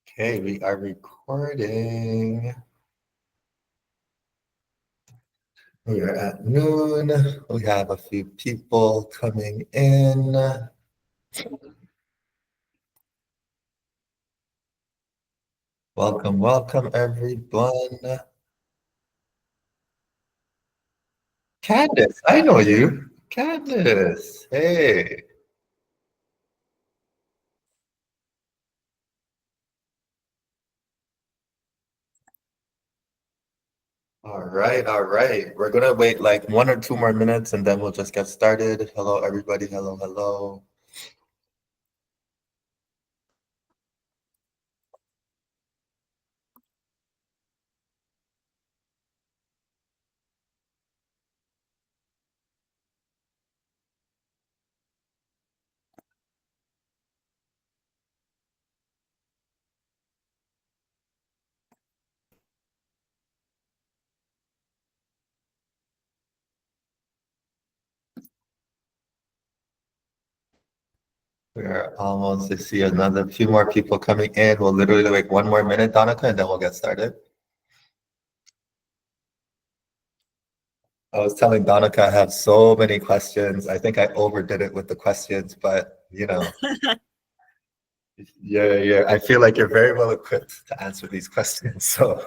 Okay, we are recording. We are at noon. We have a few people coming in. Welcome, welcome, everyone. Candace, I know you. Candace, hey. All right, all right. We're gonna wait like 1 or 2 more minutes and then we'll just get started. Hello, everybody. Hello, hello. We're almost to see another few more people coming in. We'll literally wait 1 more minute, Donica, and then we'll get started. I was telling Donica I have so many questions. I think I overdid it with the questions, but yeah. I feel like you're very well equipped to answer these questions. So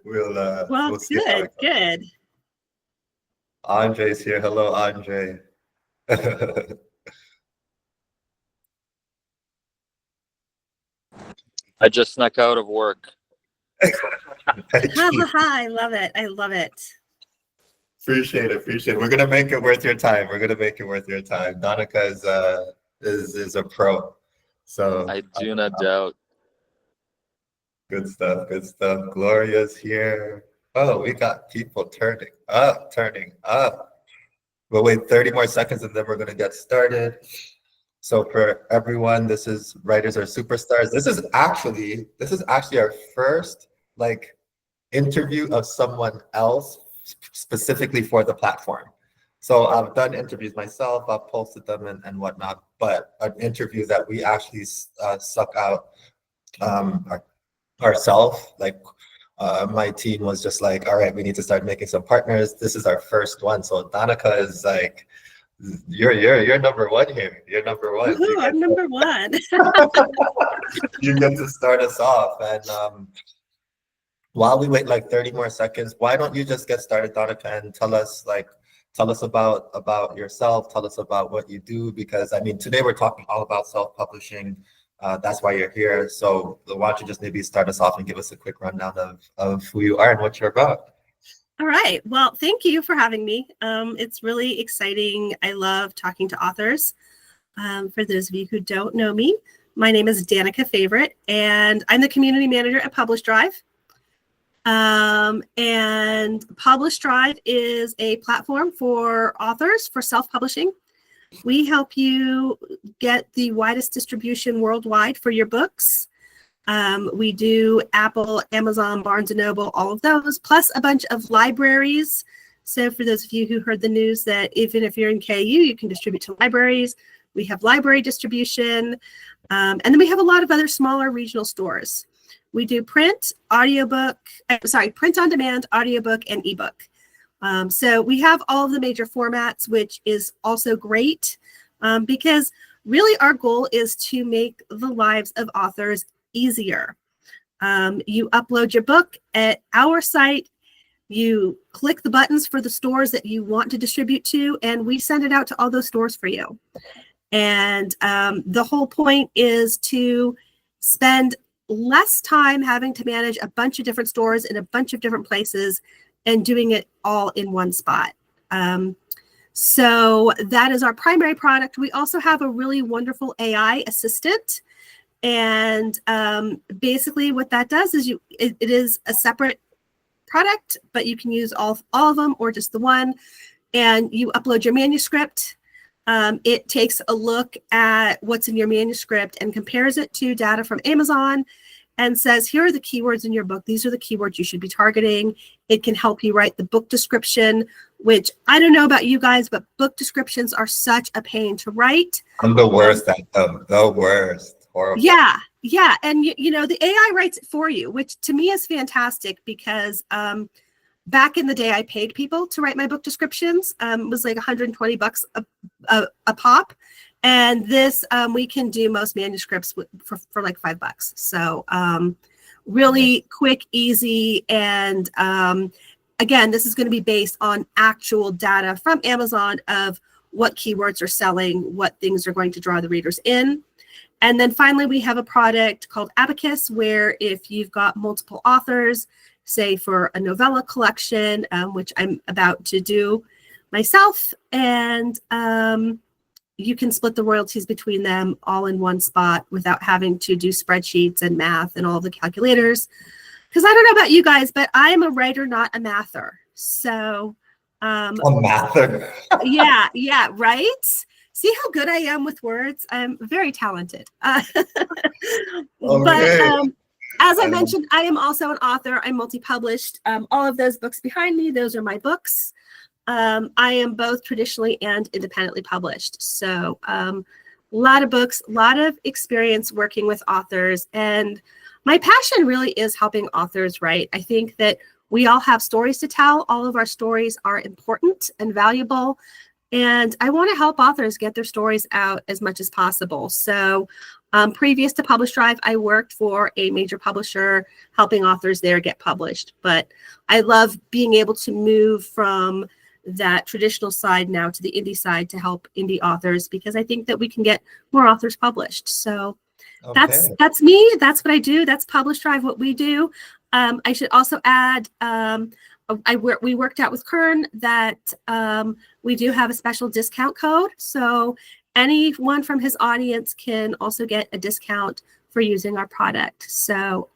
we'll see how it goes. Good. Andre's here. Hello, Andre. I just snuck out of work. I love it. I love it. Appreciate it. We're gonna make it worth your time. Donica is a pro. So I do not doubt. Good stuff. Gloria's here. Oh, we got people turning up. We'll wait 30 more seconds and then we're gonna get started. So for everyone, this is Writers Are Superstars. This is actually our first interview of someone else specifically for the platform. So I've done interviews myself, I've posted them and whatnot, but an interview that we actually suck out ourselves, my team was just like, all right, we need to start making some partners. This is our first one. So Donica is like, you're number one here. You're number one. I'm number one. You get to start us off. And while we wait 30 more seconds, why don't you just get started, Donica, and tell us about yourself, tell us about what you do, because I mean, today we're talking all about self-publishing. That's why you're here. So why don't you just maybe start us off and give us a quick rundown of who you are and what you're about. All right. Well, thank you for having me. It's really exciting. I love talking to authors. For those of you who don't know me, my name is Danica Favorite, and I'm the community manager at Publish Drive. And Publish Drive is a platform for authors for self-publishing. We help you get the widest distribution worldwide for your books. We do Apple, Amazon, Barnes & Noble, all of those, plus a bunch of libraries. So for those of you who heard the news that even if you're in KU, you can distribute to libraries. We have library distribution. And then we have a lot of other smaller regional stores. We do print on demand, audiobook, and ebook. So we have all of the major formats, which is also great because really our goal is to make the lives of authors easier. You upload your book at our site, you click the buttons for the stores that you want to distribute to, and we send it out to all those stores for you. And the whole point is to spend less time having to manage a bunch of different stores in a bunch of different places and doing it all in one spot. So that is our primary product. We also have a really wonderful AI assistant. And basically what that does is it is a separate product, but you can use all of them or just the one. And you upload your manuscript. It takes a look at what's in your manuscript and compares it to data from Amazon and says, here are the keywords in your book. These are the keywords you should be targeting. It can help you write the book description, which I don't know about you guys, but book descriptions are such a pain to write. I'm the worst at them. The worst. Horrible. Yeah. Yeah, and you know, the AI writes it for you, which to me is fantastic because back in the day I paid people to write my book descriptions. It was like $120 a pop. And this we can do most manuscripts for like $5. So really quick, easy, and again, this is going to be based on actual data from Amazon of what keywords are selling, what things are going to draw the readers in. And then finally, we have a product called Abacus, where if you've got multiple authors, say for a novella collection, which I'm about to do myself, and you can split the royalties between them all in one spot without having to do spreadsheets and math and all the calculators. Because I don't know about you guys, but I'm a writer, not a mather. So A mather. yeah, right? See how good I am with words? I'm very talented. But as I mentioned, I am also an author. I'm multi-published. All of those books behind me, those are my books. I am both traditionally and independently published. So a lot of books, a lot of experience working with authors. And my passion really is helping authors write. I think that we all have stories to tell. All of our stories are important and valuable. And I want to help authors get their stories out as much as possible. So previous to Publish Drive, I worked for a major publisher, helping authors there get published. But I love being able to move from that traditional side now to the indie side to help indie authors, because I think that we can get more authors published. So that's me. That's what I do. That's Publish Drive, what we do. I should also add, we worked out with Kern that we do have a special discount code. So anyone from his audience can also get a discount for using our product. So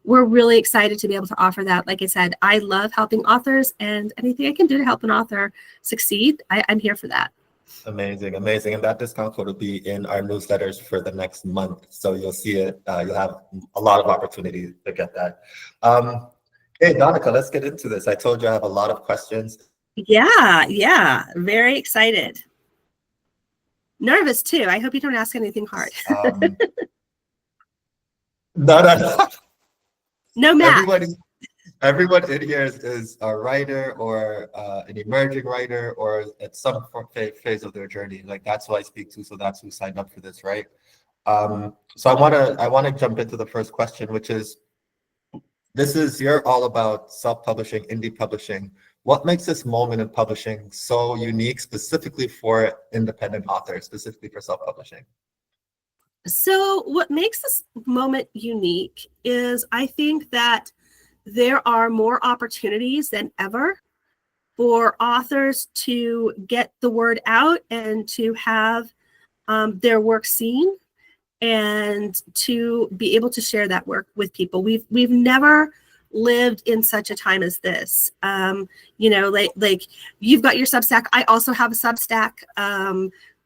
we're really excited to be able to offer that. Like I said, I love helping authors, and anything I can do to help an author succeed, I'm here for that. Amazing, amazing. And that discount code will be in our newsletters for the next month. So you'll see it. You'll have a lot of opportunity to get that. Hey, Donica, let's get into this. I told you I have a lot of questions. Yeah. Very excited. Nervous too. I hope you don't ask anything hard. No. No math. Everyone in here is a writer or an emerging writer or at some phase of their journey. Like, that's who I speak to. So that's who signed up for this, right? So I wanna jump into the first question, which is, you're all about self-publishing, indie publishing. What makes this moment in publishing so unique, specifically for independent authors, specifically for self-publishing? So what makes this moment unique is I think that there are more opportunities than ever for authors to get the word out and to have their work seen and to be able to share that work with people. We've never lived in such a time as this. Like you've got your Substack. I also have a Substack.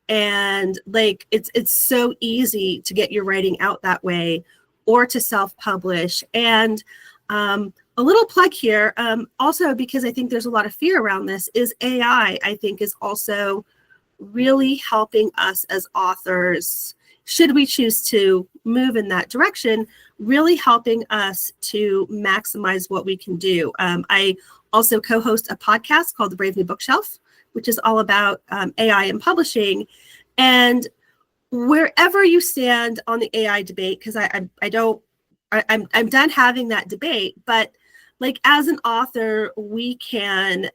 And like it's so easy to get your writing out that way or to self-publish. And a little plug here, also because I think there's a lot of fear around this, is AI, I think, is also really helping us as authors, should we choose to move in that direction, really helping us to maximize what we can do. I also co-host a podcast called The Brave New Bookshelf, which is all about AI and publishing. And wherever you stand on the AI debate, because I'm done having that debate, but like as an author, we can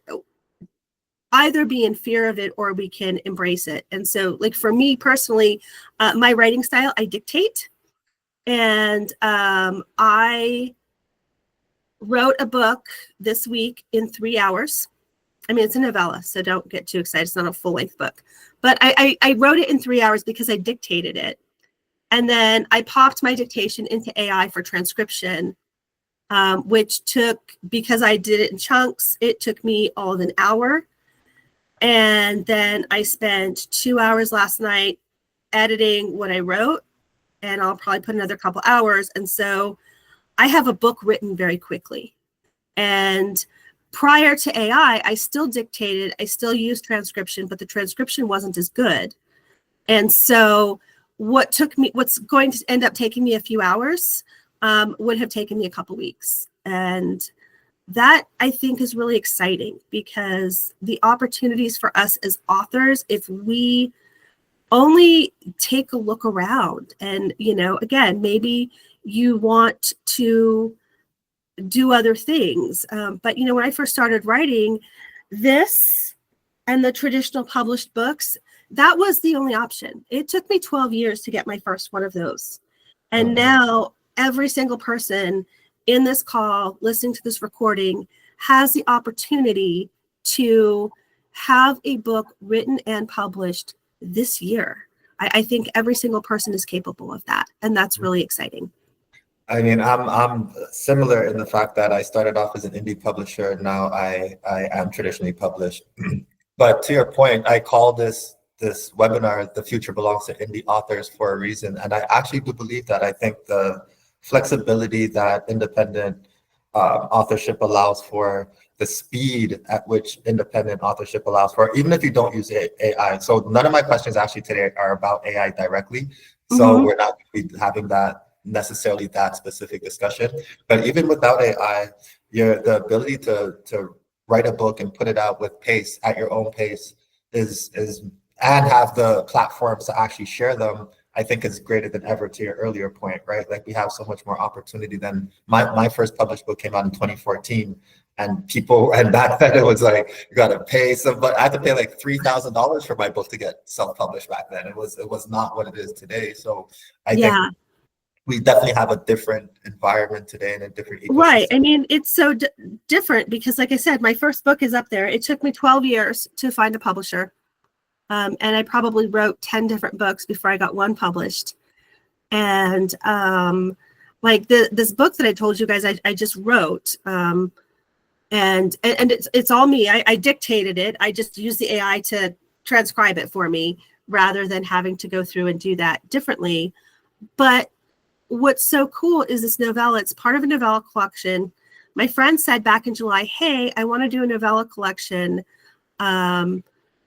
either be in fear of it or we can embrace it. And so like for me personally, my writing style, I dictate. And I wrote a book this week in 3 hours. I mean, it's a novella, so don't get too excited. It's not a full-length book. But I wrote it in 3 hours because I dictated it. And then I popped my dictation into AI for transcription, which took, because I did it in chunks, it took me all of an hour. And then I spent 2 hours last night editing what I wrote, and I'll probably put another couple hours. And so I have a book written very quickly. And prior to AI, I still dictated, I still used transcription, but the transcription wasn't as good. And so what's going to end up taking me a few hours would have taken me a couple weeks. And that, I think, is really exciting, because the opportunities for us as authors, if we only take a look around and, again, maybe you want to do other things. But, when I first started writing this and the traditional published books, that was the only option. It took me 12 years to get my first one of those. And now every single person in this call, listening to this recording, has the opportunity to have a book written and published this year. I think every single person is capable of that. And that's really exciting. I mean, I'm similar in the fact that I started off as an indie publisher. Now I am traditionally published. But to your point, I call this webinar, "The Future Belongs to Indie Authors," for a reason. And I actually do believe that. I think the flexibility that independent authorship allows for, the speed at which independent authorship allows for, even if you don't use AI. So none of my questions actually today are about AI directly. So we're not going to be having necessarily that specific discussion. But even without AI, the ability to write a book and put it out with pace, at your own pace, is and have the platforms to actually share them, I think is greater than ever, to your earlier point, right? Like, we have so much more opportunity than my first published book came out in 2014. And back then it was like, you got to pay but I had to pay like $3,000 for my book to get self-published back then. It was not what it is today. So I think we definitely have a different environment today and a different ecosystem. Right. I mean, it's so different because, like I said, my first book is up there. It took me 12 years to find a publisher. And I probably wrote 10 different books before I got one published. And like this book that I told you guys, I just wrote. And it's all me. I dictated it. I just used the AI to transcribe it for me rather than having to go through and do that differently. But what's so cool is this novella. It's part of a novella collection. My friend said back in July, "Hey, I want to do a novella collection.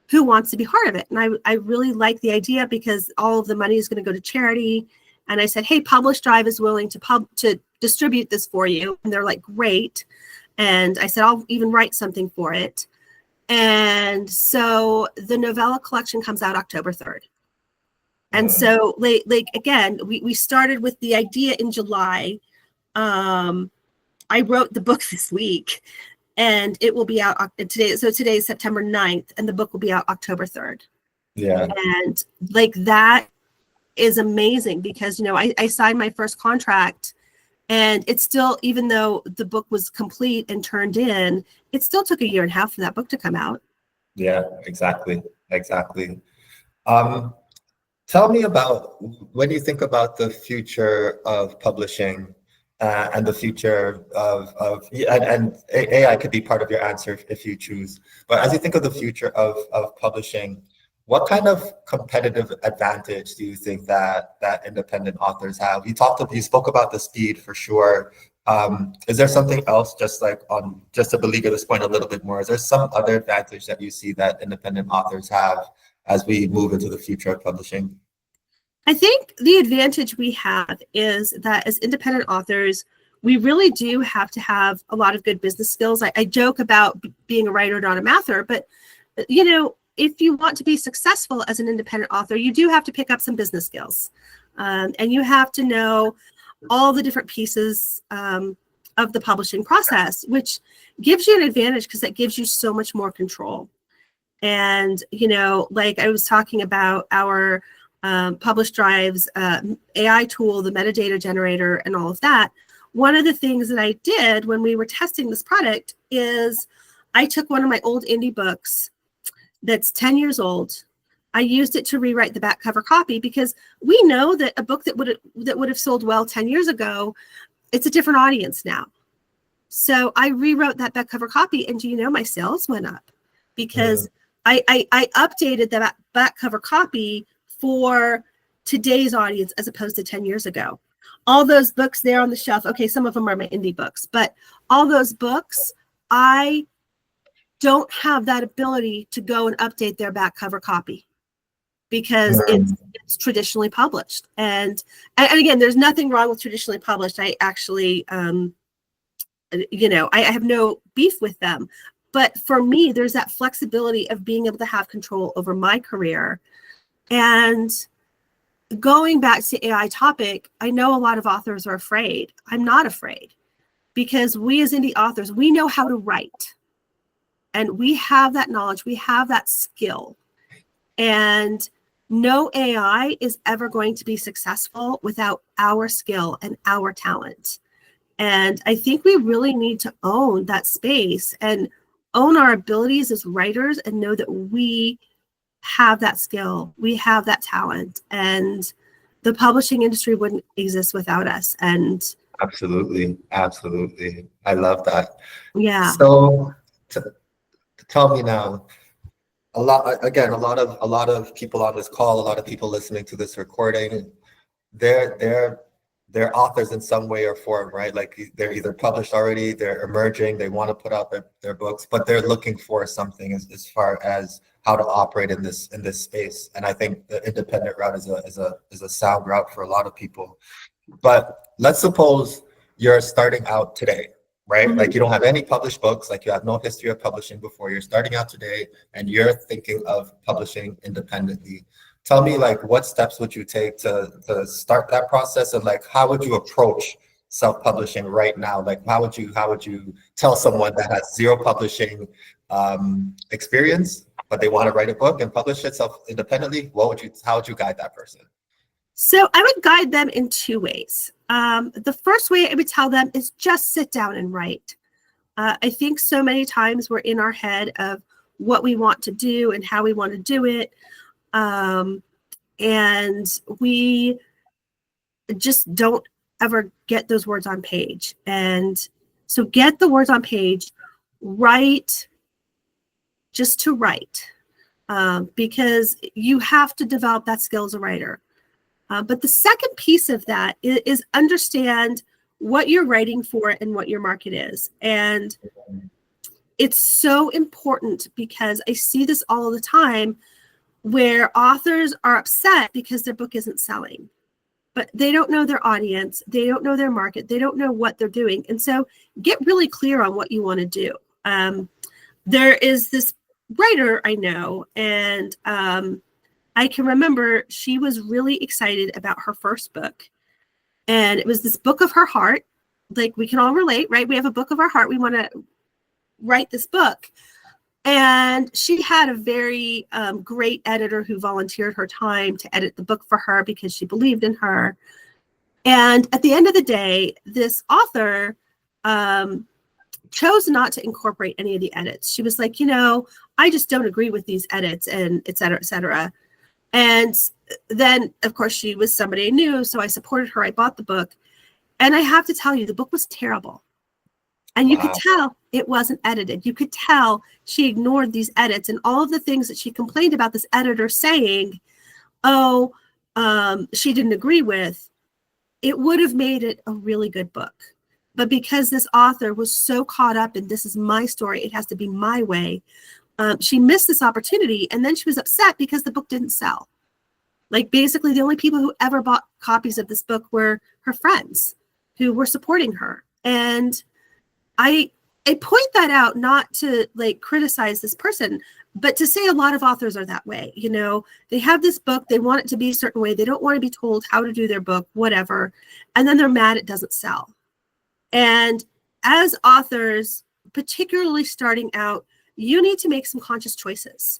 Who wants to be part of it?" And I really like the idea because all of the money is going to go to charity. And I said, "Hey, Publish Drive is willing to distribute this for you." And they're like, "Great." And I said, "I'll even write something for it." And so the novella collection comes out October 3rd. And so, like again, we started with the idea in July. I wrote the book this week, and it will be out today. So today is September 9th, and the book will be out October 3rd. Yeah. And like, that is amazing because, I signed my first contract, and it's still, even though the book was complete and turned in, it still took a year and a half for that book to come out. Yeah, exactly. Tell me about, when you think about the future of publishing and the future of and AI could be part of your answer if you choose. But as you think of the future of publishing, what kind of competitive advantage do you think that independent authors have? You spoke about the speed for sure. Is there something else, just to beleaguer this point a little bit more? Is there some other advantage that you see that independent authors have as we move into the future of publishing? I think the advantage we have is that as independent authors, we really do have to have a lot of good business skills. I joke about being a writer, not a mather, but if you want to be successful as an independent author, you do have to pick up some business skills. And you have to know all the different pieces of the publishing process, which gives you an advantage because that gives you so much more control. And, like I was talking about our Publish Drive's AI tool, the metadata generator, and all of that. One of the things that I did when we were testing this product is I took one of my old indie books that's 10 years old. I used it to rewrite the back cover copy because we know that a book that would have sold well 10 years ago, it's a different audience now. So I rewrote that back cover copy, and my sales went up because I updated the back cover copy for today's audience as opposed to 10 years ago. All those books there on the shelf, okay, some of them are my indie books, but all those books, I don't have that ability to go and update their back cover copy because it's traditionally published. And again, there's nothing wrong with traditionally published. I actually, I have no beef with them. But for me, there's that flexibility of being able to have control over my career. And going back to the AI topic, I know a lot of authors are afraid. I'm not afraid, because we as indie authors, we know how to write. And we have that knowledge, we have that skill. And no AI is ever going to be successful without our skill and our talent. And I think we really need to own that space and own our abilities as writers and know that we have that skill, we have that talent, and the publishing industry wouldn't exist without us. And Absolutely. I love that. yeah. So tell me now, a lot of people on this call, a lot of people listening to this recording, they're authors in some way or form, right? Like they're either published already, they're emerging, they want to put out their books, but they're looking for something as far as how to operate in this space. And I think the independent route is a sound route for a lot of people. But let's suppose you're starting out today, right? Mhm. Like you don't have any published books, like you have no history of publishing before. You're starting out today and you're thinking of publishing independently. Tell me, like, what steps would you take to start that process, and like how would you approach self-publishing right now? Like how would you tell someone that has zero publishing experience, but they want to write a book and publish it self-independently? How would you guide that person? So I would guide them in two ways. The first way I would tell them is just sit down and write. I think so many times we're in our head of what we want to do and how we want to do it. And we just don't ever get those words on page. And so get the words on page, write just to write, because you have to develop that skill as a writer. But the second piece of that is understand what you're writing for and what your market is. And it's so important, because I see this all the time where authors are upset because their book isn't selling, but they don't know their audience, they don't know their market, they don't know what they're doing. And so get really clear on what you want to do. There is this writer I know, and I can remember she was really excited about her first book. And it was this book of her heart. Like, we can all relate, right? We have a book of our heart. We want to write this book. And she had a very great editor who volunteered her time to edit the book for her because she believed in her. And at the end of the day, this author chose not to incorporate any of the edits. She was like, I just don't agree with these edits, and et cetera, et cetera. And then, of course, she was somebody I knew, so I supported her. I bought the book. And I have to tell you, the book was terrible. And you could tell it wasn't edited. You could tell she ignored these edits and all of the things that she complained about this editor saying, she didn't agree with. It would have made it a really good book. But because this author was so caught up in, this is my story, it has to be my way, she missed this opportunity, and then she was upset because the book didn't sell. Like, basically, the only people who ever bought copies of this book were her friends who were supporting her. And I point that out not to like criticize this person, but to say a lot of authors are that way. They have this book, they want it to be a certain way, they don't want to be told how to do their book, whatever, and then they're mad it doesn't sell. And as authors, particularly starting out, you need to make some conscious choices.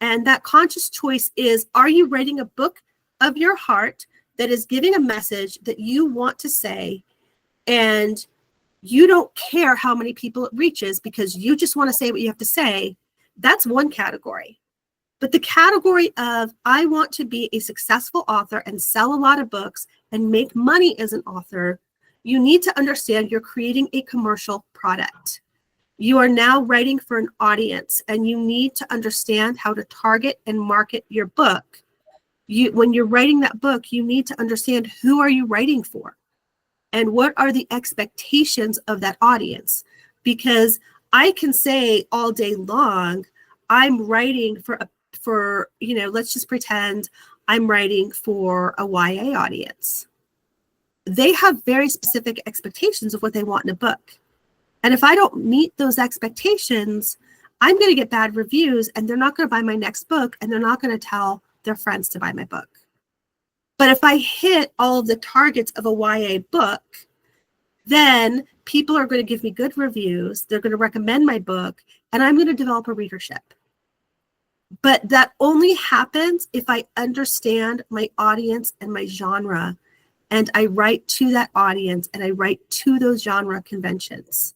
And that conscious choice is, are you writing a book of your heart that is giving a message that you want to say, and you don't care how many people it reaches because you just want to say what you have to say? That's one category. But the category of, I want to be a successful author and sell a lot of books and make money as an author, you need to understand you're creating a commercial product. You are now writing for an audience, and you need to understand how to target and market your book. When you're writing that book, you need to understand, who are you writing for? And what are the expectations of that audience? Because I can say all day long, I'm writing for a for, let's just pretend I'm writing for a YA audience. They have very specific expectations of what they want in a book. And if I don't meet those expectations, I'm going to get bad reviews and they're not going to buy my next book and they're not going to tell their friends to buy my book. But if I hit all of the targets of a YA book, then people are going to give me good reviews. They're going to recommend my book and I'm going to develop a readership. But that only happens if I understand my audience and my genre, and I write to that audience and I write to those genre conventions.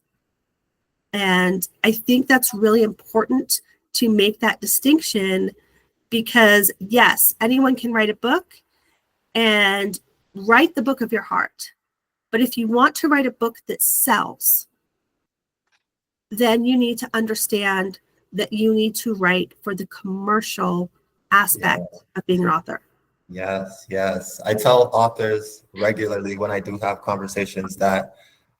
And I think that's really important to make that distinction, because yes, anyone can write a book and write the book of your heart. But if you want to write a book that sells, then you need to understand that you need to write for the commercial aspect of being an author. Yes, yes. I tell authors regularly when I do have conversations that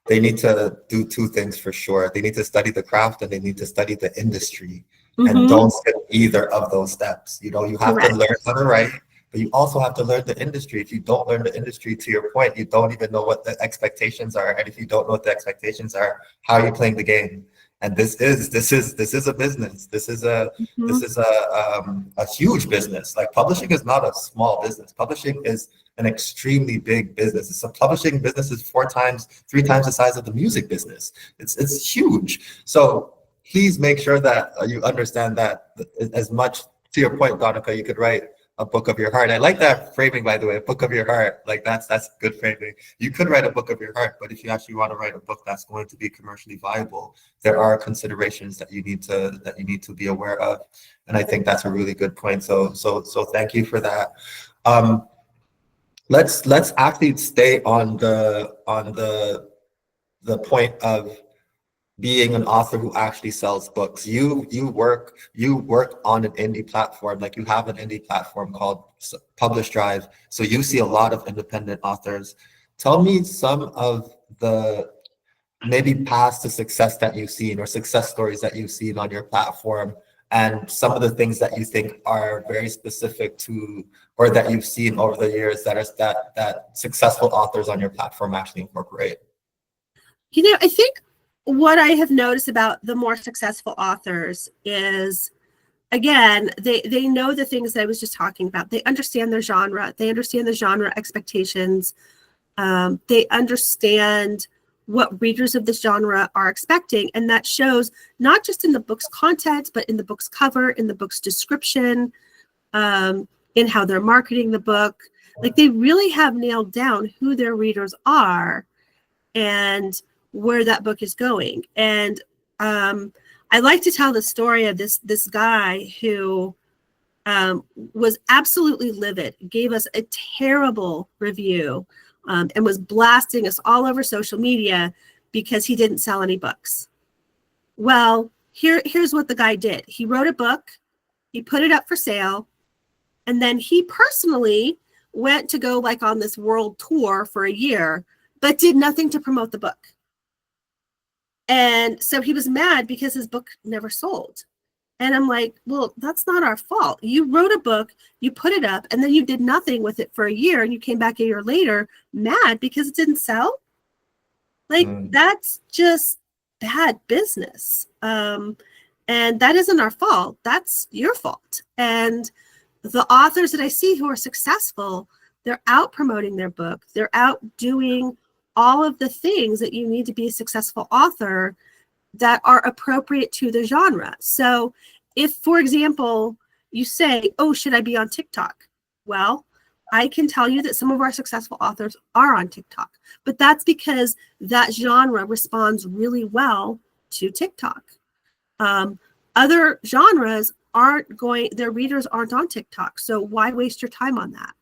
they need to do two things for sure. They need to study the craft and they need to study the industry. And don't skip either of those steps. You have to learn how to write, but you also have to learn the industry. If you don't learn the industry, to your point, you don't even know what the expectations are. And if you don't know what the expectations are, how are you playing the game? And this is a business. This is a huge business. Like, publishing is not a small business. Publishing is an extremely big business. Publishing business is 3 times the size of the music business. It's huge. So please make sure that you understand that. As much, to your point, Donica, you could write a book of your heart. I like that framing, by the way, a book of your heart. Like, that's good framing. You could write a book of your heart, but if you actually want to write a book that's going to be commercially viable, there are considerations that you need to be aware of. And I think that's a really good point. So thank you for that. Let's actually stay on the point of being an author who actually sells books. You work on an indie platform. Like, you have an indie platform called Publish Drive. So you see a lot of independent authors. Tell me some of the maybe past the success that you've seen or success stories that you've seen on your platform, and some of the things that you think are very specific to, or that you've seen over the years that successful authors on your platform actually incorporate. I think what I have noticed about the more successful authors is, again, they know the things that I was just talking about. They understand their genre. They understand the genre expectations. They understand what readers of this genre are expecting. And that shows not just in the book's content, but in the book's cover, in the book's description, in how they're marketing the book. Like, they really have nailed down who their readers are and where that book is going. And I like to tell the story of this guy who was absolutely livid, gave us a terrible review, and was blasting us all over social media because he didn't sell any books. Well, here's what the guy did. He wrote a book, he put it up for sale, and then he personally went to go like on this world tour for a year, but did nothing to promote the book. And so he was mad because his book never sold. And I'm like, well, that's not our fault. You wrote a book, you put it up, and then you did nothing with it for a year, and you came back a year later mad because it didn't sell. Like, that's just bad business. And that isn't our fault. That's your fault. And the authors that I see who are successful, they're out promoting their book. They're out doing all of the things that you need to be a successful author that are appropriate to the genre. So if, for example, you say, oh, should I be on TikTok? Well, I can tell you that some of our successful authors are on TikTok, but that's because that genre responds really well to TikTok. Other genres their readers aren't on TikTok. So why waste your time on that?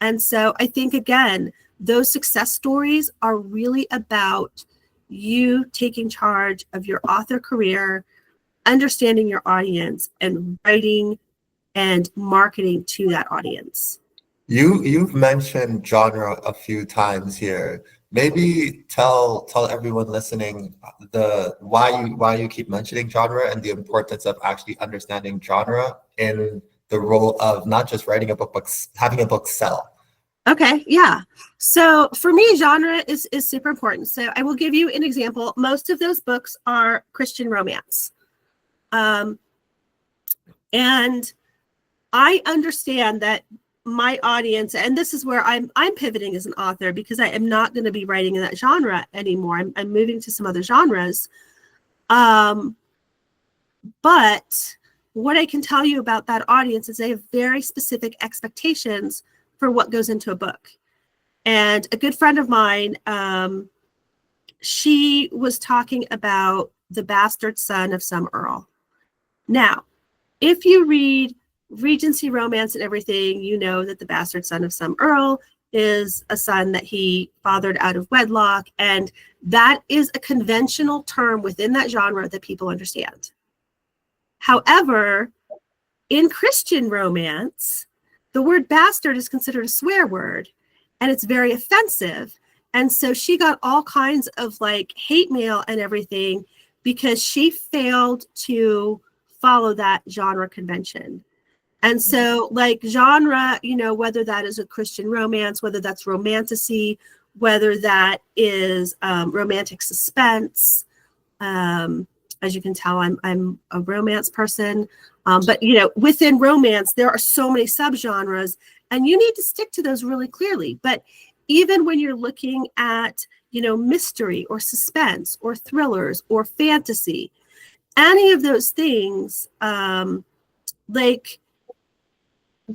And so I think, again, those success stories are really about you taking charge of your author career, understanding your audience, and writing and marketing to that audience. You've mentioned genre a few times here. Maybe tell everyone listening why you keep mentioning genre and the importance of actually understanding genre in the role of not just writing a book, but having a book sell? Okay, yeah. So for me, genre is super important. So I will give you an example. Most of those books are Christian romance. And I understand that my audience, and this is where I'm pivoting as an author, because I am not going to be writing in that genre anymore. I'm moving to some other genres. But what I can tell you about that audience is they have very specific expectations for what goes into a book. And a good friend of mine, she was talking about The Bastard Son of Some Earl. Now, if you read Regency romance and everything, you know that the bastard son of some earl is a son that he fathered out of wedlock. And that is a conventional term within that genre that people understand. However, in Christian romance, the word bastard is considered a swear word, and it's very offensive. And so she got all kinds of like hate mail and everything because she failed to follow that genre convention. And so like genre, you know, whether that is a Christian romance, whether that's romantasy, whether that is romantic suspense. As you can tell, I'm a romance person. But, you know, within romance, there are so many subgenres, and you need to stick to those really clearly. But even when you're looking at, you know, mystery or suspense or thrillers or fantasy, any of those things, like,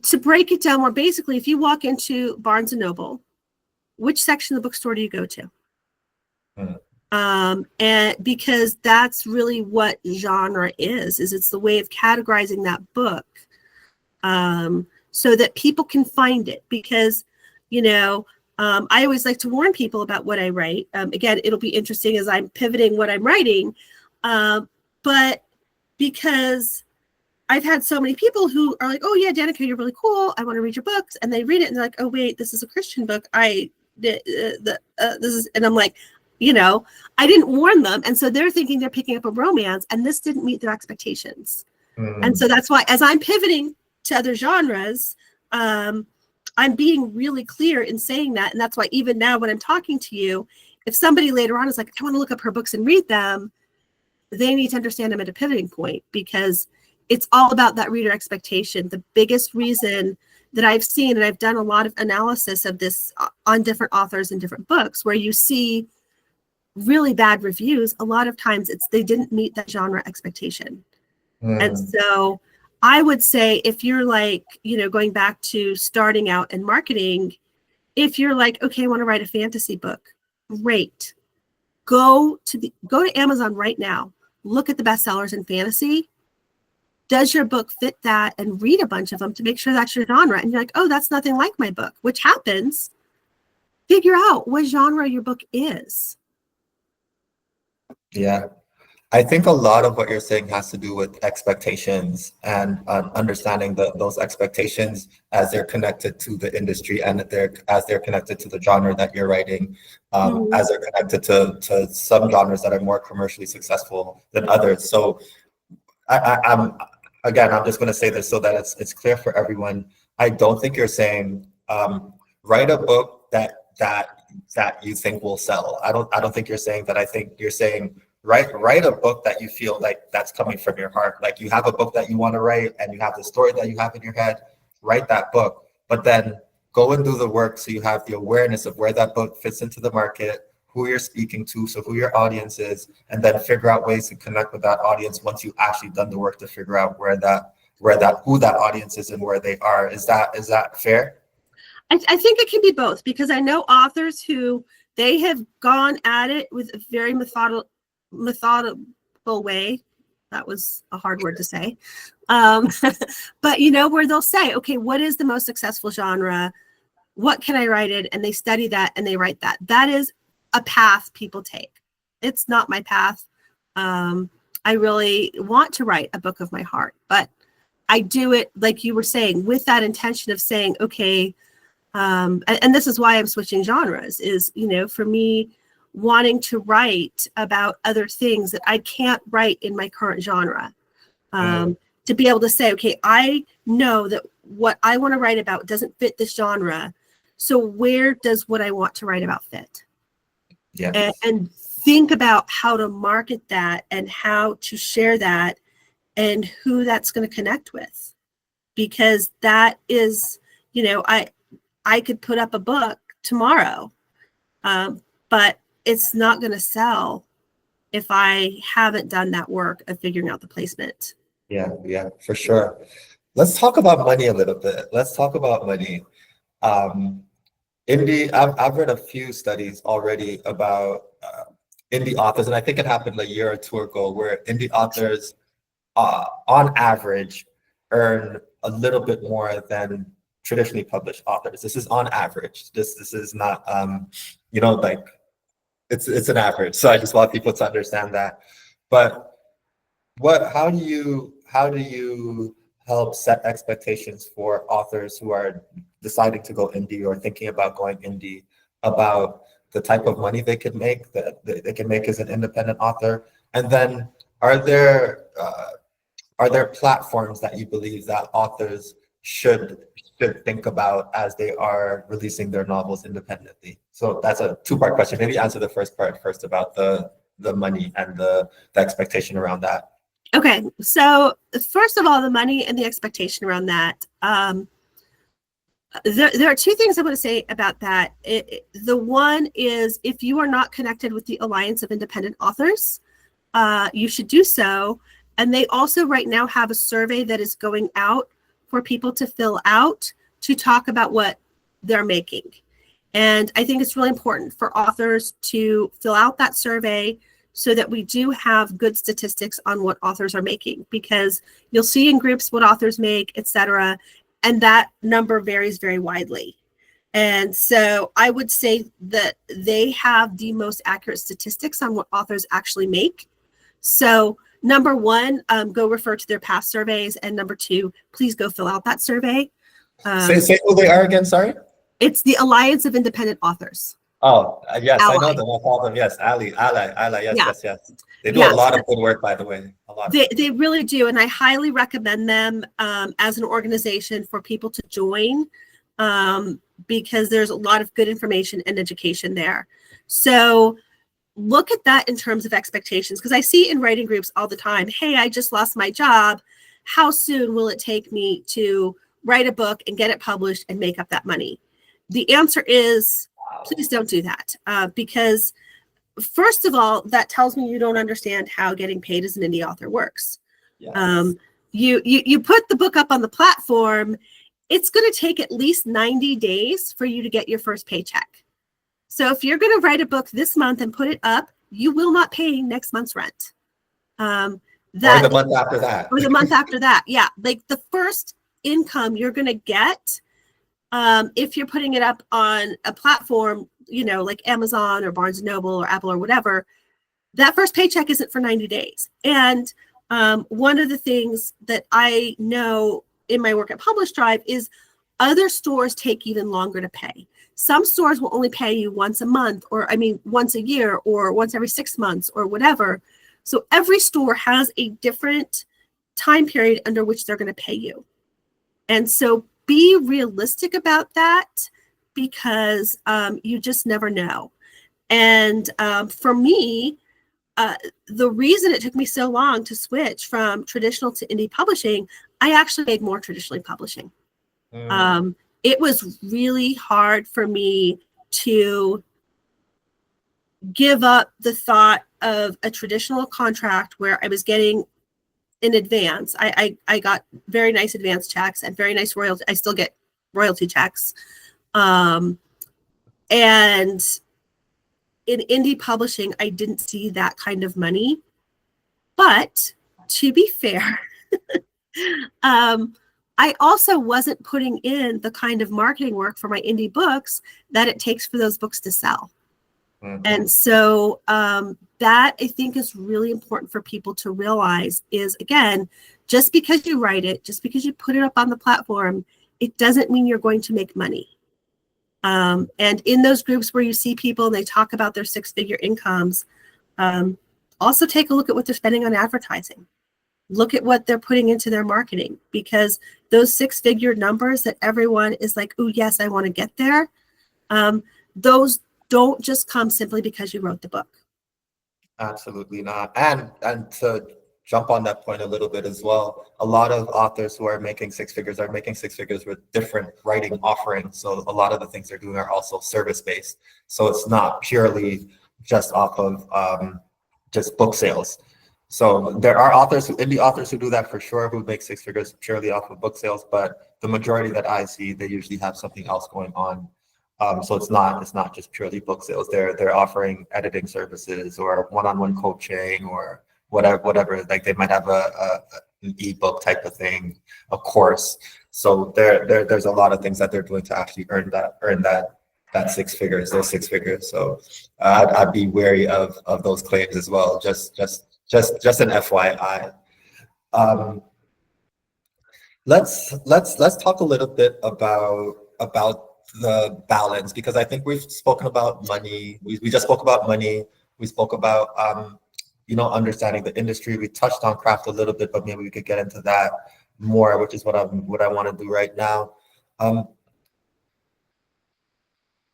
to break it down more basically, if you walk into Barnes and Noble, which section of the bookstore do you go to? And because that's really what genre is it's the way of categorizing that book, so that people can find it. Because, you know, I always like to warn people about what I write. Again, it'll be interesting as I'm pivoting what I'm writing, but because I've had so many people who are like, oh yeah, Danica, you're really cool, I want to read your books, and they read it and they're like, oh wait, this is a Christian book. This is, and I'm like, you know, I didn't warn them, and so they're thinking they're picking up a romance, and this didn't meet their expectations. And so that's why, as I'm pivoting to other genres, I'm being really clear in saying that. And that's why even now when I'm talking to you, if somebody later on is like, I want to look up her books and read them, they need to understand I'm at a pivoting point, because it's all about that reader expectation. The biggest reason that I've seen, and I've done a lot of analysis of this on different authors and different books, where you see really bad reviews, a lot of times it's they didn't meet that genre expectation. And so I would say, if you're like, you know, going back to starting out in marketing, if you're like, okay, I want to write a fantasy book, great. Go to Amazon right now. Look at the bestsellers in fantasy. Does your book fit that? And read a bunch of them to make sure that's your genre. And you're like, oh, that's nothing like my book, which happens. Figure out what genre your book is. Yeah. I think a lot of what you're saying has to do with expectations and understanding those expectations as they're connected to the industry, and as they're connected to the genre that you're writing, as they're connected to some genres that are more commercially successful than others. So I'm just going to say this so that it's clear for everyone. I don't think you're saying write a book that you think will sell. I don't think you're saying that. I think you're saying write a book that you feel like that's coming from your heart. Like, you have a book that you want to write and you have the story that you have in your head, write that book, but then go and do the work so you have the awareness of where that book fits into the market, who you're speaking to, so who your audience is, and then figure out ways to connect with that audience once you've actually done the work to figure out who that audience is and where they are. Is that fair? I think it can be both, because I know authors who they have gone at it with a very methodical way. That was a hard word to say. But, you know, where they'll say, okay, what is the most successful genre? What can I write it? And they study that and they write that. That is a path people take. It's not my path. I really want to write a book of my heart, but I do it, like you were saying, with that intention of saying, okay, and this is why I'm switching genres, is, you know, for me, wanting to write about other things that I can't write in my current genre. to be able to say, okay, I know that what I want to write about doesn't fit this genre. So where does what I want to write about fit? Yes. And think about how to market that and how to share that and who that's going to connect with. Because that is, you know, I could put up a book tomorrow, but it's not going to sell if I haven't done that work of figuring out the placement. Yeah, for sure. Let's talk about money a little bit. Let's talk about money. I've read a few studies already about indie authors, and I think it happened a year or two ago, where indie authors, on average, earn a little bit more than traditionally published authors. This is on average. This is not, like it's an average. So I just want people to understand that. But how do you help set expectations for authors who are deciding to go indie or thinking about going indie about the type of money they can make, that they can make as an independent author? And then are there platforms that you believe that authors should think about as they are releasing their novels independently? So that's a two-part question. Maybe answer the first part first about the money and the expectation around that. Okay, so first of all, the money and the expectation around that. There are two things I want to say about that. The one is, if you are not connected with the Alliance of Independent Authors, you should do so. And they also right now have a survey that is going out for people to fill out to talk about what they're making. And I think it's really important for authors to fill out that survey so that we do have good statistics on what authors are making, because you'll see in groups what authors make, etc. And that number varies very widely. And so I would say that they have the most accurate statistics on what authors actually make. So number one, go refer to their past surveys. And number two, please go fill out that survey. Say who they are again, sorry? It's the Alliance of Independent Authors. Oh, yes, Ally. I know them. I call them, yes, Ally, yes, Yeah. yes. They do a lot of good work, by the way. They really do. And I highly recommend them as an organization for people to join, because there's a lot of good information and education there. So look at that in terms of expectations, because I see in writing groups all the time, hey, I just lost my job. How soon will it take me to write a book and get it published and make up that money? The answer is, please don't do that, because first of all, that tells me you don't understand how getting paid as an indie author works. Yes. You put the book up on the platform, it's going to take at least 90 days for you to get your first paycheck. So if you're going to write a book this month and put it up, you will not pay next month's rent. Or the month after that. Or the month after that, yeah. Like the first income you're going to get, if you're putting it up on a platform, like Amazon or Barnes & Noble or Apple or whatever, that first paycheck isn't for 90 days. And one of the things that I know in my work at Publish Drive is other stores take even longer to pay. Some stores will only pay you once a month, once a year, or once every 6 months, or whatever. So every store has a different time period under which they're going to pay you. And so be realistic about that, because you just never know. And for me, the reason it took me so long to switch from traditional to indie publishing, I actually made more traditionally publishing. It was really hard for me to give up the thought of a traditional contract where I was getting in advance. I got very nice advance checks and very nice royalty. I still get royalty checks. And in indie publishing, I didn't see that kind of money. But to be fair, I also wasn't putting in the kind of marketing work for my indie books that it takes for those books to sell. Mm-hmm. And so that I think is really important for people to realize is, again, just because you write it, just because you put it up on the platform, it doesn't mean you're going to make money. And in those groups where you see people and they talk about their 6-figure incomes, also take a look at what they're spending on advertising. look at what they're putting into their marketing, because those 6-figure numbers that everyone is like, oh yes, I want to get there. Those don't just come simply because you wrote the book. Absolutely not. And to jump on that point a little bit as well, a lot of authors who are making 6 figures are making 6 figures with different writing offerings. So a lot of the things they're doing are also service-based. So it's not purely just off of just book sales. So there are indie authors who do that for sure, who make 6 figures purely off of book sales, but the majority that I see, they usually have something else going on. So it's not just purely book sales. They're offering editing services or one-on-one coaching or whatever. Like they might have an ebook type of thing, a course. So there's a lot of things that they're doing to actually earn that 6 figures, those 6 figures. So I'd be wary of those claims as well. Just an FYI. Let's talk a little bit about the balance, because I think we've spoken about money. We just spoke about money. We spoke about understanding the industry. We touched on craft a little bit, but maybe we could get into that more, which is what I want to do right now. At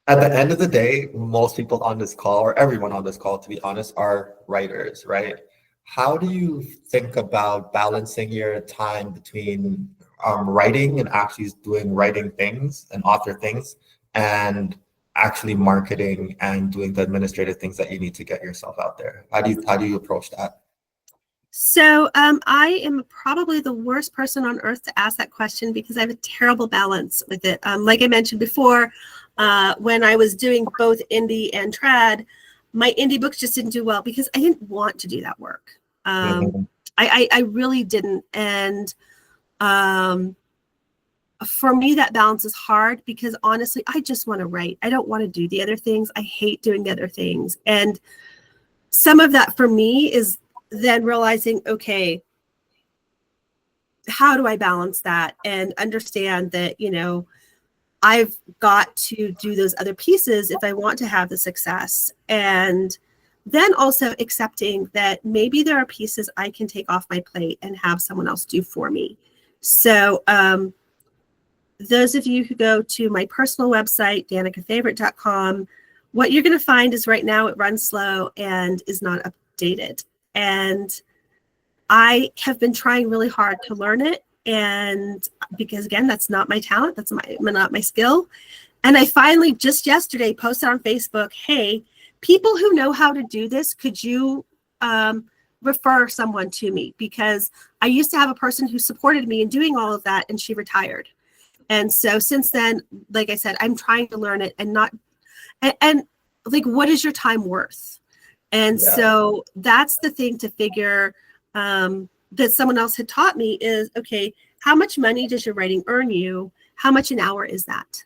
the end of the day, most people on this call, or everyone on this call, to be honest, are writers, right? How do you think about balancing your time between writing and actually doing writing things and author things, and actually marketing and doing the administrative things that you need to get yourself out there? How do you approach that? So I am probably the worst person on earth to ask that question, because I have a terrible balance with it. Like I mentioned before, when I was doing both indie and trad, my indie books just didn't do well because I didn't want to do that work. I really didn't. And for me, that balance is hard, because honestly, I just want to write. I don't want to do the other things. I hate doing the other things. And some of that for me is then realizing, okay, how do I balance that and understand that, I've got to do those other pieces if I want to have the success. And then also accepting that maybe there are pieces I can take off my plate and have someone else do for me. So those of you who go to my personal website, danicafavorite.com, what you're going to find is right now it runs slow and is not updated. And I have been trying really hard to learn it. And because again, that's not my talent, that's not my skill. And I finally just yesterday posted on Facebook, hey, people who know how to do this, could you refer someone to me? Because I used to have a person who supported me in doing all of that, and she retired. And so since then, like I said, I'm trying to learn it and like, what is your time worth? And so that's the thing to figure that someone else had taught me is, okay, how much money does your writing earn you? How much an hour is that?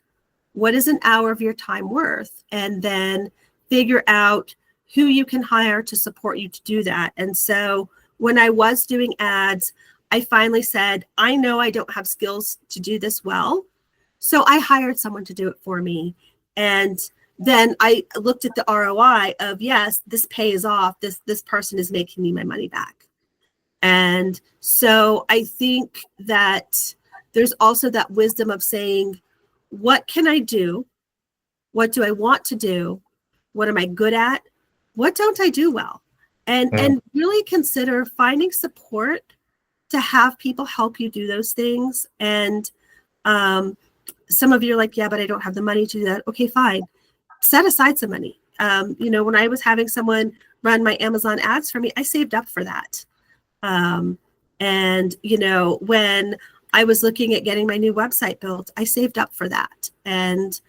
What is an hour of your time worth? And then figure out who you can hire to support you to do that. And so when I was doing ads, I finally said, I know I don't have skills to do this well. So I hired someone to do it for me. And then I looked at the ROI of, yes, this pays off. This person is making me my money back. And so I think that there's also that wisdom of saying, what can I do? What do I want to do? What am I good at? What don't I do well? And really consider finding support to have people help you do those things. And some of you are like, yeah, but I don't have the money to do that. Okay, fine. Set aside some money. When I was having someone run my Amazon ads for me, I saved up for that. When I was looking at getting my new website built, I saved up for that. And,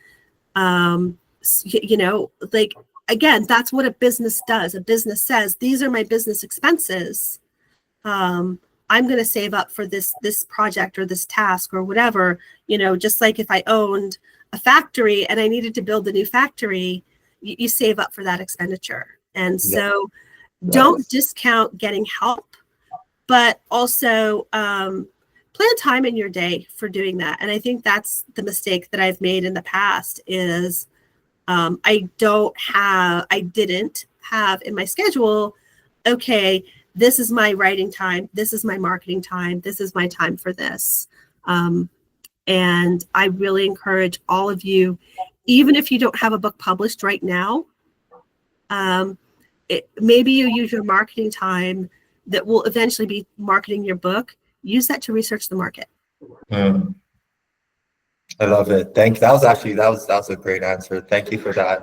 again, that's what a business does. A business says, these are my business expenses. I'm going to save up for this project or this task or whatever, just like if I owned a factory and I needed to build a new factory, you save up for that expenditure. And so don't discount getting help, but also plan time in your day for doing that. And I think that's the mistake that I've made in the past is I didn't have in my schedule, okay, this is my writing time, this is my marketing time, this is my time for this. And I really encourage all of you, even if you don't have a book published right now, maybe you use your marketing time that will eventually be marketing your book. Use that to research the market. I love it. Thank you. That was a great answer. Thank you for that.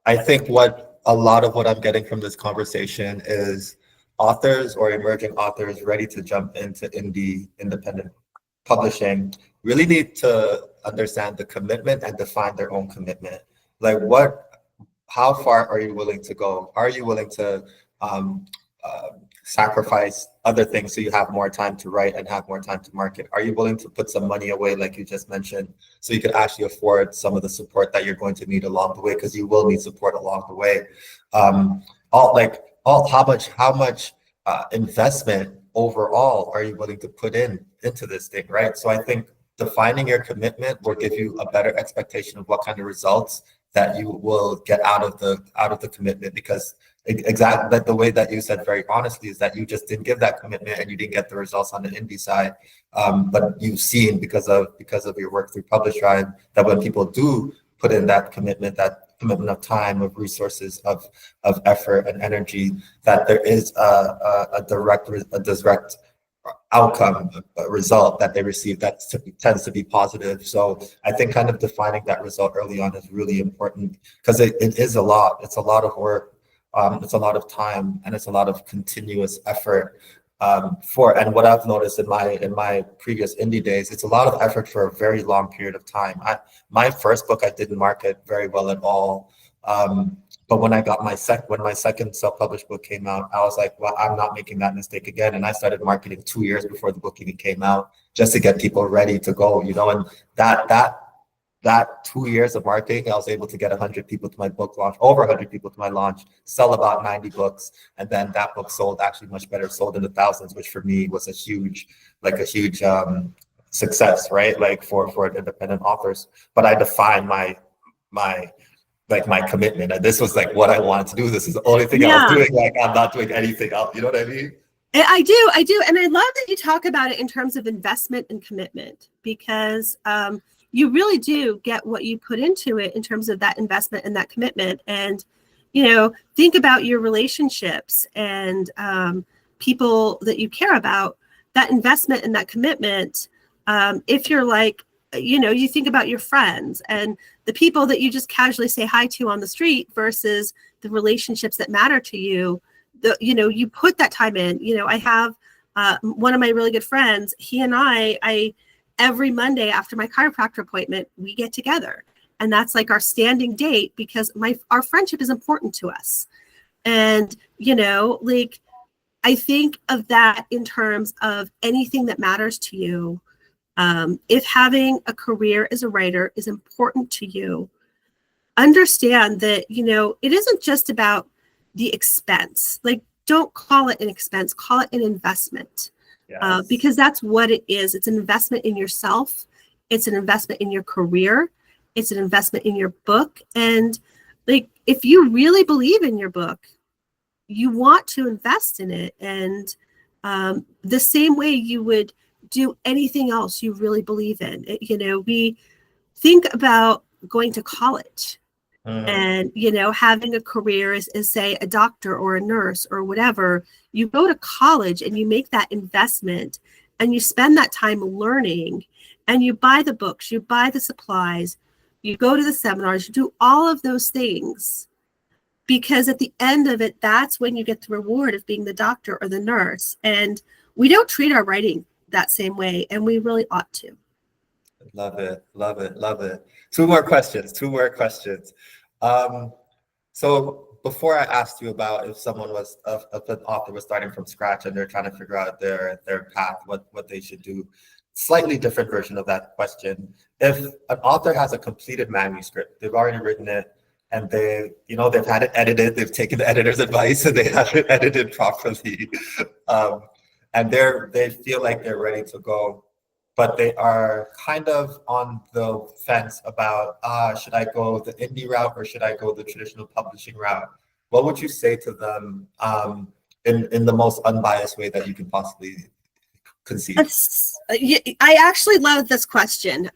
I think a lot of what I'm getting from this conversation is authors or emerging authors ready to jump into independent publishing really need to understand the commitment and define their own commitment. Like how far are you willing to go? Are you willing to sacrifice other things so you have more time to write and have more time to market? Are you willing to put some money away, like you just mentioned, so you can actually afford some of the support that you're going to need along the way? Because you will need support along the way. How much investment overall are you willing to put into this thing, right? So I think defining your commitment will give you a better expectation of what kind of results that you will get out of the commitment, because exactly like the way that you said very honestly is that you just didn't give that commitment and you didn't get the results on the indie side, but you've seen because of your work through PublishDrive that when people do put in that commitment of time, of resources, of effort and energy, that there is a direct outcome, a result that they receive that tends to be positive. So I think kind of defining that result early on is really important, because it is a lot. It's a lot of work. It's a lot of time, and it's a lot of continuous effort. And what I've noticed in my previous indie days, it's a lot of effort for a very long period of time. My first book I didn't market very well at all. But when I got when my second self-published book came out, I was like, well, I'm not making that mistake again. And I started marketing 2 years before the book even came out, just to get people ready to go, and that 2 years of marketing, I was able to get 100 people to my book launch, over 100 people to my launch, sell about 90 books. And then that book sold actually much better, sold in the thousands, which for me was a huge success, right? Like for independent authors. But I defined my commitment, and this was like what I wanted to do. This is the only thing I was doing. Like, I'm not doing anything else. You know what I mean? I do. And I love that you talk about it in terms of investment and commitment, because you really do get what you put into it in terms of that investment and that commitment. And, think about your relationships and people that you care about, that investment and that commitment. If you're like, you think about your friends and the people that you just casually say hi to on the street versus the relationships that matter to you. You put that time in. I have one of my really good friends. He and I every Monday after my chiropractor appointment, we get together, and that's like our standing date, because our friendship is important to us. And I think of that in terms of anything that matters to you. If having a career as a writer is important to you, understand that, it isn't just about the expense. Like, don't call it an expense, call it an investment. Yes. Because that's what it is. It's an investment in yourself. It's an investment in your career. It's an investment in your book. And like, if you really believe in your book, you want to invest in it. And the same way you would do anything else you really believe in. We think about going to college and, having a career as say a doctor or a nurse or whatever. You go to college and you make that investment and you spend that time learning, and you buy the books, you buy the supplies, you go to the seminars, you do all of those things, because at the end of it, that's when you get the reward of being the doctor or the nurse. And we don't treat our writing that same way, and we really ought to. Love it. Two more questions. So before I asked you about if an author was starting from scratch and they're trying to figure out their path, what they should do, slightly different version of that question. If an author has a completed manuscript, they've already written it, and they've had it edited, they've taken the editor's advice and they have it edited properly. And they feel like they're ready to go, but they are kind of on the fence about, should I go the indie route or should I go the traditional publishing route? What would you say to them in the most unbiased way that you can possibly conceive? I actually love this question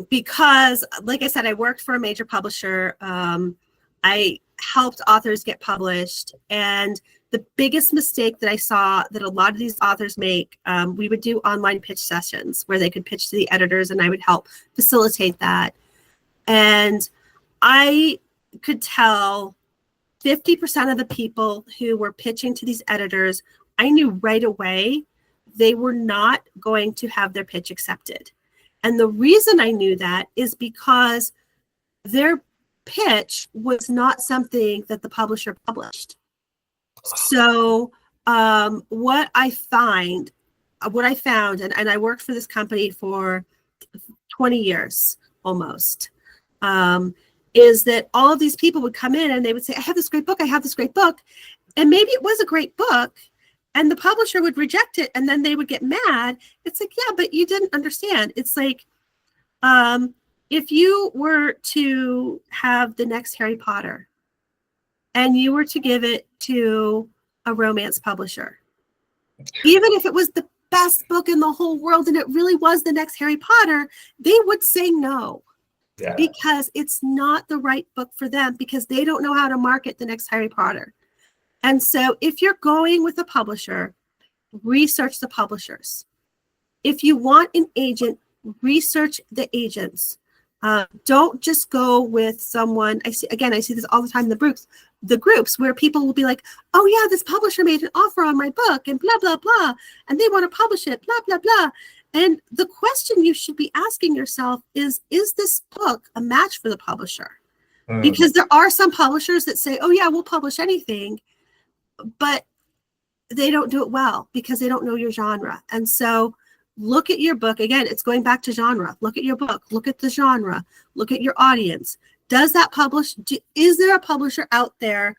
because, like I said, I worked for a major publisher. I helped authors get published, and the biggest mistake that I saw that a lot of these authors make, we would do online pitch sessions where they could pitch to the editors, and I would help facilitate that. And I could tell 50% of the people who were pitching to these editors, I knew right away they were not going to have their pitch accepted. And the reason I knew that is because their pitch was not something that the publisher published. So what I found, and I worked for this company for 20 years almost, is that all of these people would come in and they would say, I have this great book, I have this great book. And maybe it was a great book, and the publisher would reject it, and then they would get mad. It's like, yeah, but you didn't understand. It's like, if you were to have the next Harry Potter and you were to give it to a romance publisher, even if it was the best book in the whole world and it really was the next Harry Potter, they would say no. Yeah. Because it's not the right book for them, because they don't know how to market the next Harry Potter. And so if you're going with a publisher, research the publishers. If you want an agent, research the agents. Don't just go with someone. I see this all the time in the groups where people will be like, oh yeah, this publisher made an offer on my book and blah, blah, blah, and they want to publish it, blah, blah, blah. And the question you should be asking yourself is this book a match for the publisher? Because there are some publishers that say, oh yeah, we'll publish anything, but they don't do it well because they don't know your genre. And so look at your book. Again, it's going back to genre. Look at your book. Look at the genre. Look at your audience. Does that is there a publisher out there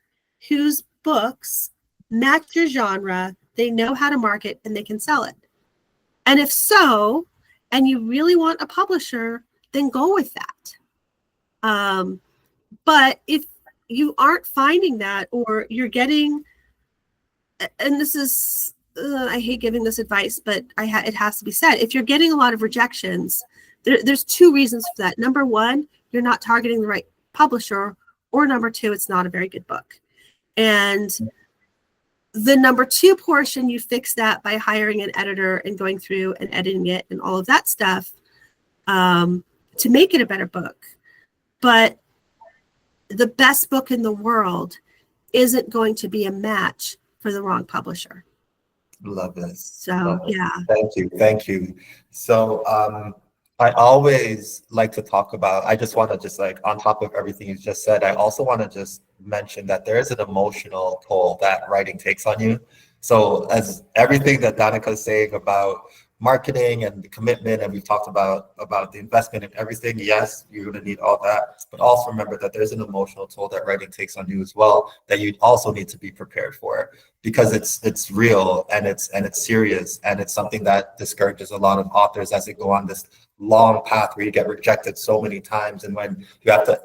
whose books match your genre, they know how to market, and they can sell it? And if so, and you really want a publisher, then go with that. But if you aren't finding that, or you're getting, and this is, I hate giving this advice, but it has to be said. If you're getting a lot of rejections, there's two reasons for that. Number one, you're not targeting the right publisher, or number two, it's not a very good book. And the number two portion, you fix that by hiring an editor and going through and editing it and all of that stuff to make it a better book. But the best book in the world isn't going to be a match for the wrong publisher. Love this. So, yeah. Thank you. So I always like to talk about, I just want to just like, on top of everything you just said, I also want to just mention that there is an emotional toll that writing takes on you. So as everything that Danica is saying about marketing and the commitment, and we've talked about the investment and everything, yes, you're going to need all that, but also remember that there's an emotional toll that writing takes on you as well, that you also need to be prepared for, because it's real and it's serious, and it's something that discourages a lot of authors as they go on this long path where you get rejected so many times. And when you have to,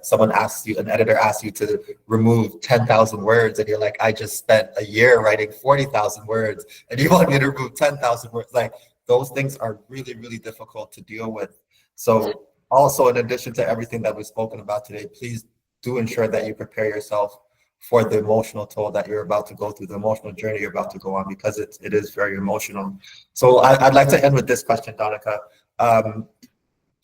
an editor asks you to remove 10,000 words, and you're like, I just spent a year writing 40,000 words, and you want me to remove 10,000 words, like, those things are really, really difficult to deal with. So also, in addition to everything that we've spoken about today, please do ensure that you prepare yourself for the emotional toll that you're about to go through, the emotional journey you're about to go on, because it is very emotional. So I'd like to end with this question, Danica.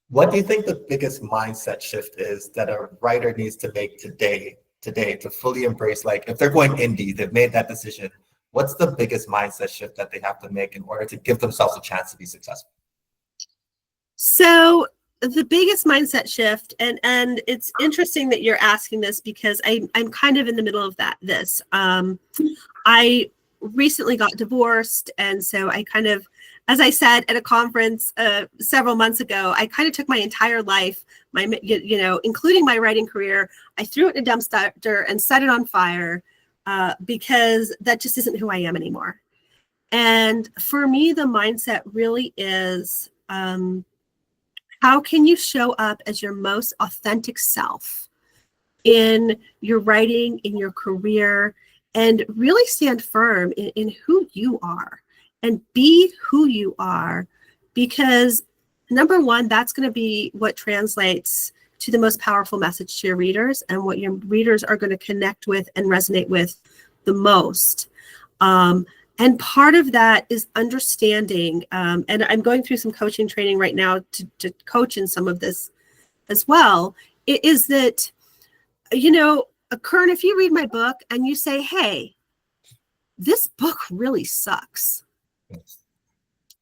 What do you think the biggest mindset shift is that a writer needs to make today to fully embrace, like if they're going indie, they've made that decision, what's the biggest mindset shift that they have to make in order to give themselves a chance to be successful? So the biggest mindset shift, and it's interesting that you're asking this, because I'm kind of in the middle of this. I recently got divorced, and so I kind of, as I said at a conference several months ago, I kind of took my entire life, including my writing career, I threw it in a dumpster and set it on fire. Because that just isn't who I am anymore. And for me, the mindset really is, how can you show up as your most authentic self in your writing, in your career, and really stand firm in who you are and be who you are, because number one, that's going to be what translates to the most powerful message to your readers and what your readers are going to connect with and resonate with the most. And part of that is understanding, and I'm going through some coaching training right now to coach in some of this as well, is that, Kern, if you read my book and you say, hey, this book really sucks,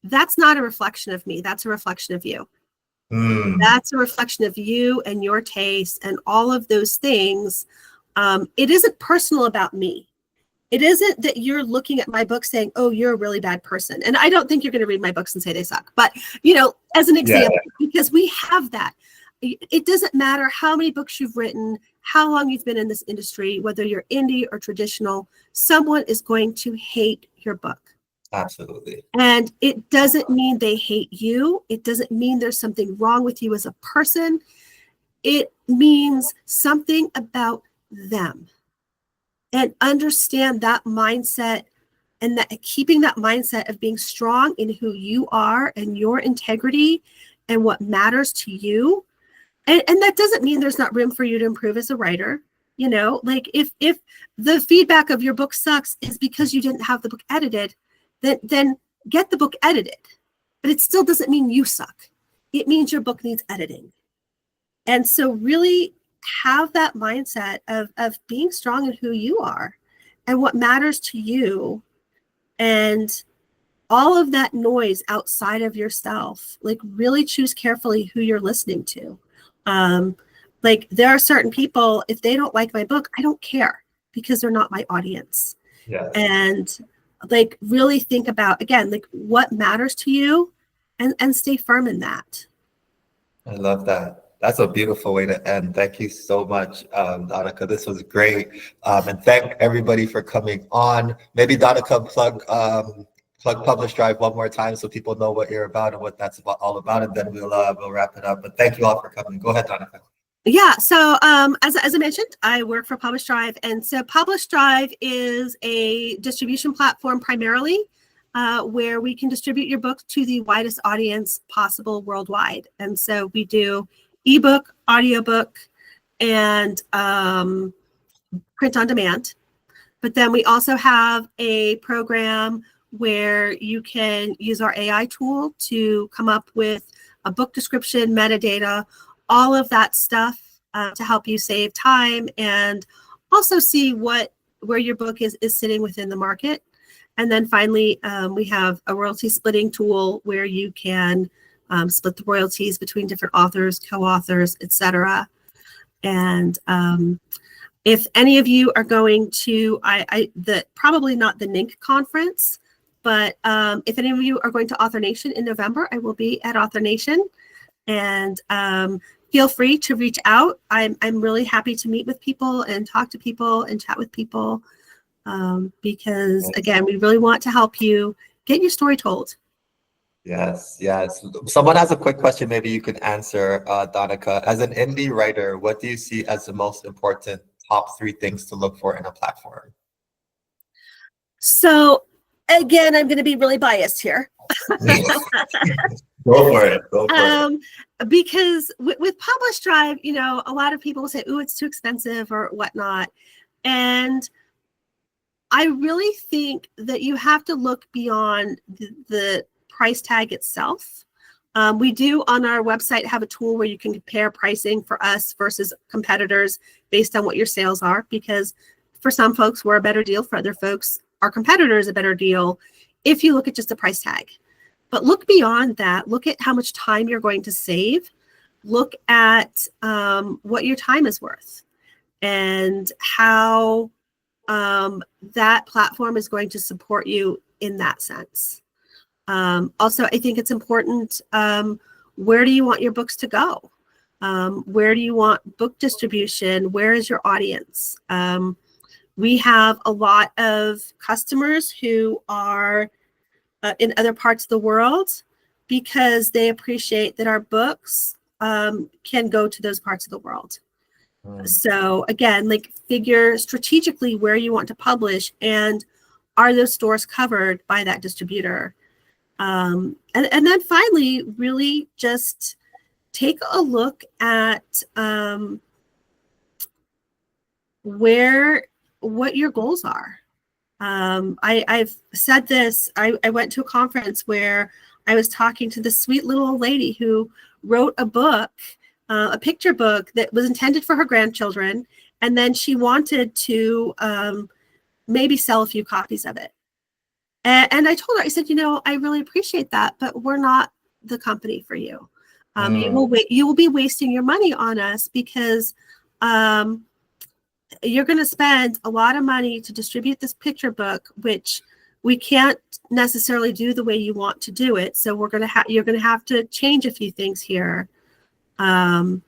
that's not a reflection of me. That's a reflection of you. That's a reflection of you and your taste and all of those things. It isn't personal about me. It isn't that you're looking at my book saying, oh, you're a really bad person. And I don't think you're going to read my books and say they suck. But, as an example, because we have that. It doesn't matter how many books you've written, how long you've been in this industry, whether you're indie or traditional, someone is going to hate your book. Absolutely. And it doesn't mean they hate you. It doesn't mean there's something wrong with you as a person. It means something about them. And understand that mindset, and that keeping that mindset of being strong in who you are and your integrity and what matters to you. And that doesn't mean there's not room for you to improve as a writer. Like if the feedback of your book sucks is because you didn't have the book edited, then get the book edited. But it still doesn't mean you suck. It means your book needs editing. And so really have that mindset of being strong in who you are and what matters to you, and all of that noise outside of yourself. Like, really choose carefully who you're listening to. Like, there are certain people, if they don't like my book, I don't care, because they're not my audience. Yeah. And like, really think about, again, like, what matters to you, and stay firm in that. I love that. That's a beautiful way to end. Thank you so much, Donica. This was great. And thank everybody for coming on. Maybe Donica, plug Publish Drive one more time so people know what you're about and what that's all about, and then we'll wrap it up. But thank you all for coming. Go ahead, Donica. Yeah. So as I mentioned, I work for Publish Drive. And so Publish Drive is a distribution platform primarily, where we can distribute your book to the widest audience possible worldwide. And so we do ebook, audiobook, and print on demand. But then we also have a program where you can use our AI tool to come up with a book description, metadata, all of that stuff to help you save time and also see where your book is sitting within the market. And then finally, we have a royalty splitting tool where you can split the royalties between different authors, co-authors, etc. And if any of you are going to, probably not the NINC conference, but if any of you are going to Author Nation in November, I will be at Author Nation. And feel free to reach out. I'm really happy to meet with people and talk to people and chat with people, because again, we really want to help you get your story told. Yes. Someone has a quick question maybe you can answer, Donica. As an indie writer, what do you see as the most important top 3 things to look for in a platform? So again, I'm going to be really biased here. Go for it. Because with Publish Drive, a lot of people will say, "Ooh, it's too expensive" or whatnot. And I really think that you have to look beyond the price tag itself. We do on our website have a tool where you can compare pricing for us versus competitors based on what your sales are, because for some folks, we're a better deal. For other folks, our competitor is a better deal if you look at just the price tag. But look beyond that. Look at how much time you're going to save. Look at what your time is worth and how that platform is going to support you in that sense. Also, I think it's important, where do you want your books to go? Where do you want book distribution? Where is your audience? We have a lot of customers who are in other parts of the world because they appreciate that our books can go to those parts of the world. So again, like figure strategically where you want to publish and are those stores covered by that distributor? And then finally, really just take a look at what your goals are. I've said this, I went to a conference where I was talking to this sweet little old lady who wrote a book, a picture book that was intended for her grandchildren. And then she wanted to maybe sell a few copies of it. And I told her, I said, I really appreciate that, but we're not the company for you. You will be wasting your money on us because you're going to spend a lot of money to distribute this picture book, which we can't necessarily do the way you want to do it. So you're going to have to change a few things here. And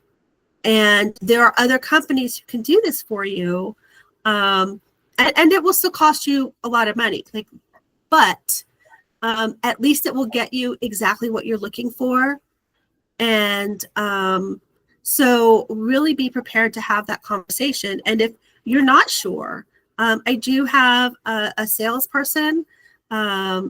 there are other companies who can do this for you. And it will still cost you a lot of money. But at least it will get you exactly what you're looking for. And so really be prepared to have that conversation. And if you're not sure, I do have a salesperson.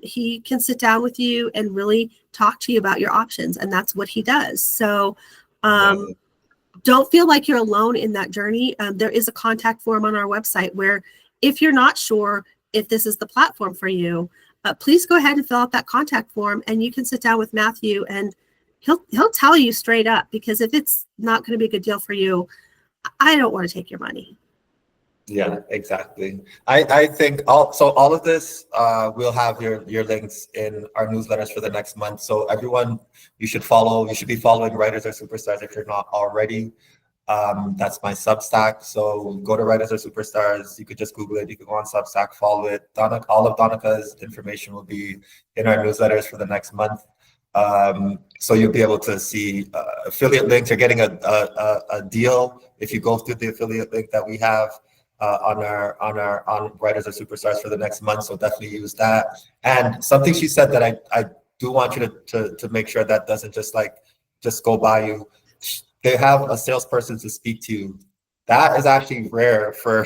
He can sit down with you and really talk to you about your options. And that's what he does. So don't feel like you're alone in that journey. There is a contact form on our website where if you're not sure if this is the platform for you, please go ahead and fill out that contact form and you can sit down with Matthew and he'll tell you straight up, because if it's not going to be a good deal for you, I don't want to take your money. Yeah, exactly. I think all of this, we'll have your links in our newsletters for the next month. So everyone, you should be following Writers Are Superstars if you're not already. That's my Substack. So go to Writers Are Superstars. You could just Google it. You can go on Substack, follow it. All of Donica's information will be in our newsletters for the next month. So you'll be able to see affiliate links. You're getting a deal if you go through the affiliate link that we have on Writers Are Superstars for the next month. So definitely use that. And something she said that I do want you to make sure that doesn't just go by you. They have a salesperson to speak to you. That is actually rare for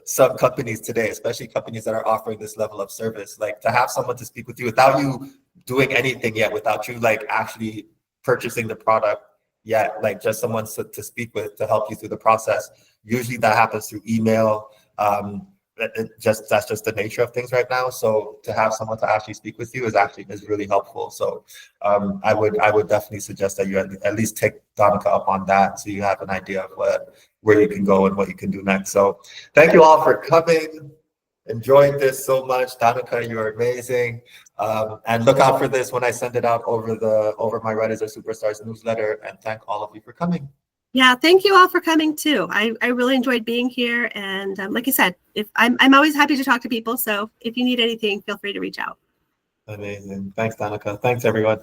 some companies today, especially companies that are offering this level of service. Like to have someone to speak with you without you doing anything yet, without you actually purchasing the product yet, just someone to speak with to help you through the process. Usually that happens through email. That's just the nature of things right now. So to have someone to actually speak with you is really helpful. So I would definitely suggest that you at least take Donica up on that, so you have an idea of where you can go and what you can do next. So thank you all for coming. Enjoyed this so much. Donica, you're amazing. And look out for this when I send it out over my Writers Are Superstars newsletter. And thank all of you for coming. Yeah, thank you all for coming too. I really enjoyed being here. And like I said, if I'm always happy to talk to people. So if you need anything, feel free to reach out. Amazing. Thanks, Donica. Thanks, everyone.